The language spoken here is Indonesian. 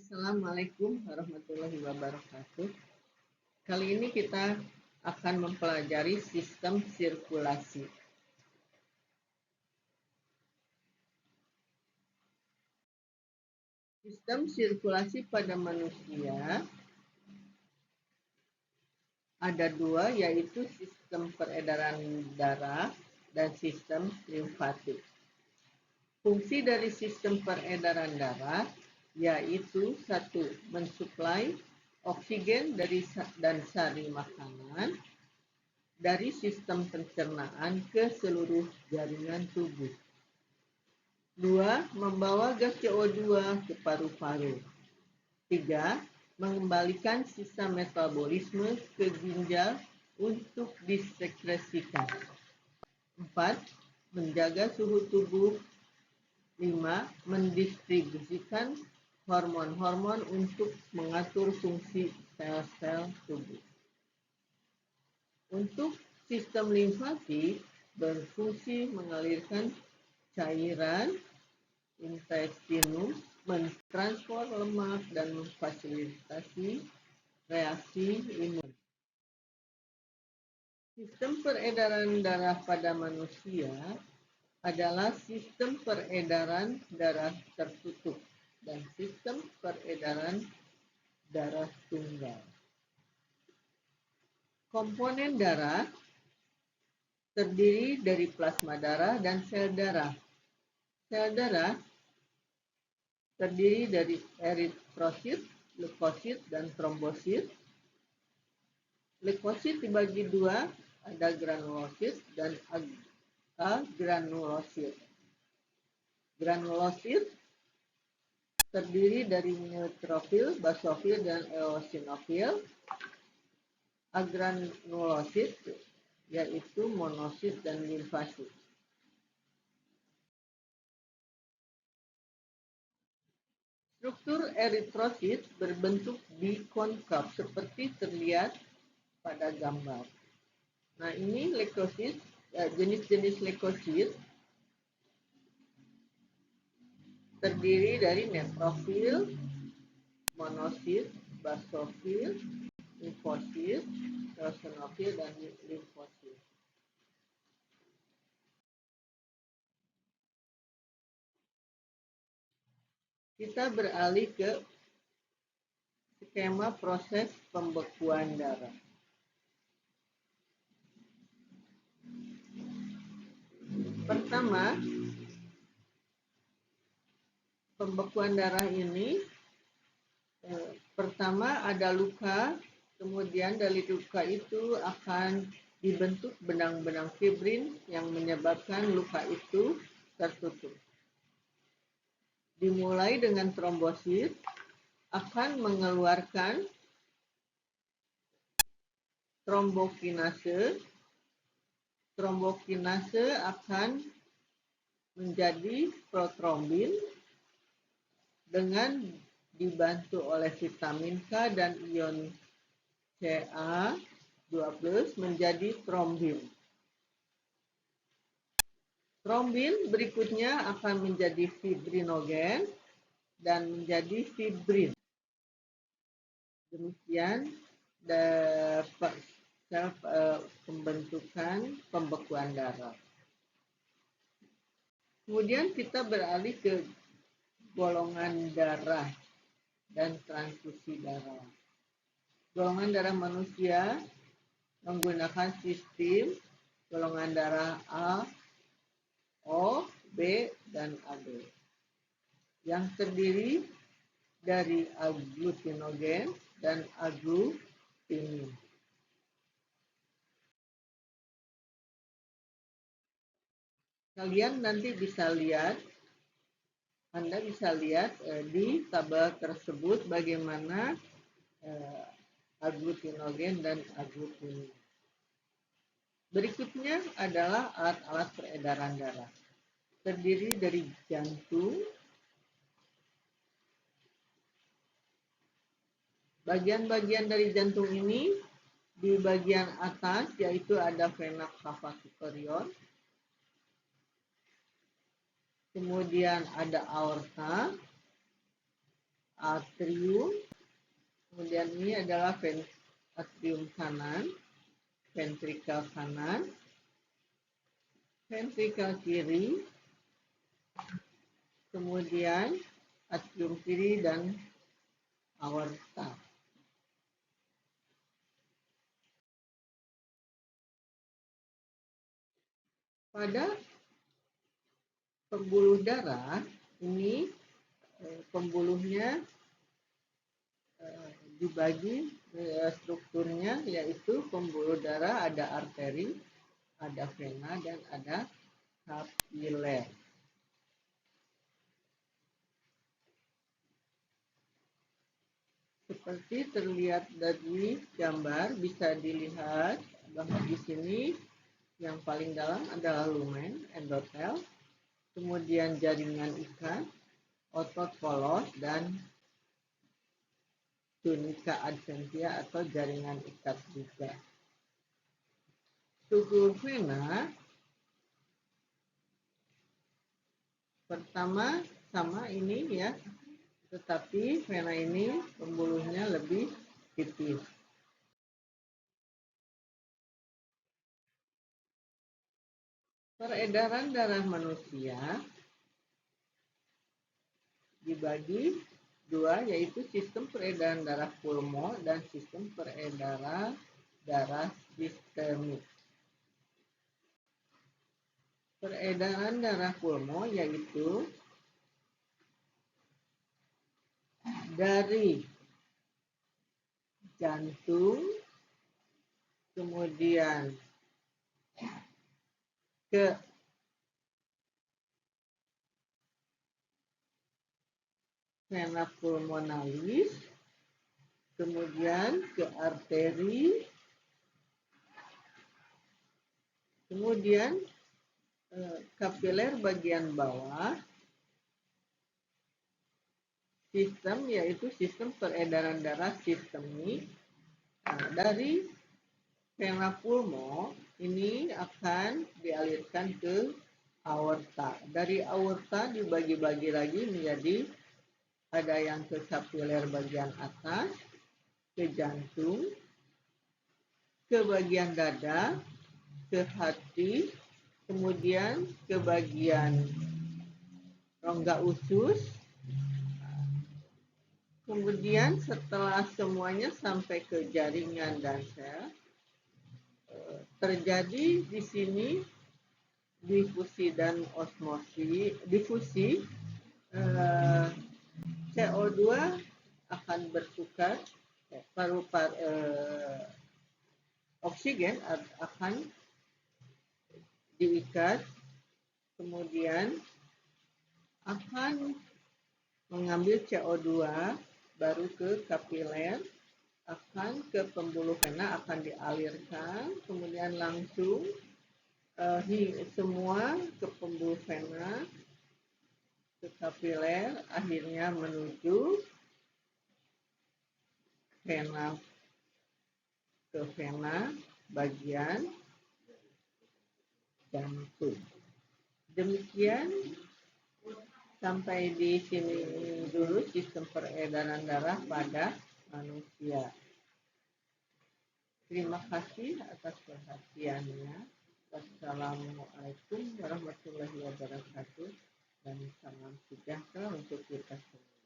Assalamualaikum warahmatullahi wabarakatuh. Kali ini kita akan mempelajari sistem sirkulasi. Sistem sirkulasi pada manusia ada dua, yaitu sistem peredaran darah dan sistem limfatik. Fungsi dari sistem peredaran darah yaitu satu, mensuplai oksigen dan sari makanan dari sistem pencernaan ke seluruh jaringan tubuh. 2. Membawa gas CO2 ke paru-paru. 3. Mengembalikan sisa metabolisme ke ginjal untuk disekresikan. 4. Menjaga suhu tubuh. 5. Mendistribusikan hormon-hormon untuk mengatur fungsi sel-sel tubuh. Untuk sistem limfatik berfungsi mengalirkan cairan intestinum, mentransfer lemak, dan memfasilitasi reaksi imun. Sistem peredaran darah pada manusia adalah sistem peredaran darah tertutup dan sistem peredaran darah tunggal. Komponen darah terdiri dari plasma darah dan sel darah. Sel darah terdiri dari eritrosit, leukosit, dan trombosit. Leukosit dibagi dua, ada granulosit dan agranulosit. Granulosit terdiri dari neutrofil, basofil, dan eosinofil. Agranulosit yaitu monosit dan limfasit. Struktur eritrosit berbentuk bikonkav seperti terlihat pada gambar. Nah, ini leukosit, jenis-jenis leukosit terdiri dari neutrofil, monosit, basofil, limfosit, eosinofil, dan limfosit. Kita beralih ke skema proses pembekuan darah. Pertama, pembekuan darah ini pertama ada luka, kemudian dari luka itu akan dibentuk benang-benang fibrin yang menyebabkan luka itu tertutup. Dimulai dengan trombosit akan mengeluarkan trombokinase. Trombokinase akan menjadi protrombin dengan dibantu oleh vitamin K dan ion Ca2+ menjadi trombin. Trombin berikutnya akan menjadi fibrinogen dan menjadi fibrin. Demikian pembentukan pembekuan darah. Kemudian kita beralih ke golongan darah dan transfusi darah. Golongan darah manusia menggunakan sistem golongan darah A, O, B, dan AB yang terdiri dari agglutinogen dan agglutinin. Kalian nanti bisa lihat, Anda bisa lihat di tabel tersebut bagaimana agglutinogen dan agglutinin. Berikutnya adalah alat-alat peredaran darah. Terdiri dari jantung, bagian-bagian dari jantung ini di bagian atas yaitu ada vena cava superior, kemudian ada aorta, atrium, kemudian ini adalah atrium kanan, ventrikel kanan, ventrikel kiri, kemudian atrium kiri dan aorta. Pada pembuluh darah ini pembuluhnya dibagi strukturnya, yaitu pembuluh darah ada arteri, ada vena, dan ada kapiler. Seperti terlihat dari gambar, bisa dilihat bahwa di sini yang paling dalam adalah lumen, endotel, kemudian jaringan ikat, otot polos, dan tunica adventia atau jaringan ikat juga. Struktur vena pertama sama ini ya, tetapi vena ini pembuluhnya lebih tipis. Peredaran darah manusia dibagi dua, yaitu sistem peredaran darah pulmo dan sistem peredaran darah sistemik. Peredaran darah pulmo yaitu dari jantung, kemudian ke vena pulmonalis, kemudian ke arteri, kemudian kapiler bagian bawah, sistem yaitu sistem peredaran darah sistemik. Dari vena pulmo ini akan dialirkan ke aorta. Dari aorta dibagi-bagi lagi menjadi ada yang ke kapiler bagian atas, ke jantung, ke bagian dada, ke hati, kemudian ke bagian rongga usus. Kemudian setelah semuanya sampai ke jaringan dan sel, terjadi di sini difusi dan osmosis. Difusi, CO2 akan bertukar, oksigen akan diikat, kemudian akan mengambil CO2 baru ke kapiler, akan ke pembuluh vena, akan dialirkan, kemudian langsung semua ke pembuluh vena, ke kapiler, akhirnya menuju vena, ke vena bagian jantung. Demikian sampai di sini dulu sistem peredaran darah pada manusia. Terima kasih atas perhatiannya. Wassalamualaikum warahmatullahi wabarakatuh dan salam sejahtera untuk kita semua.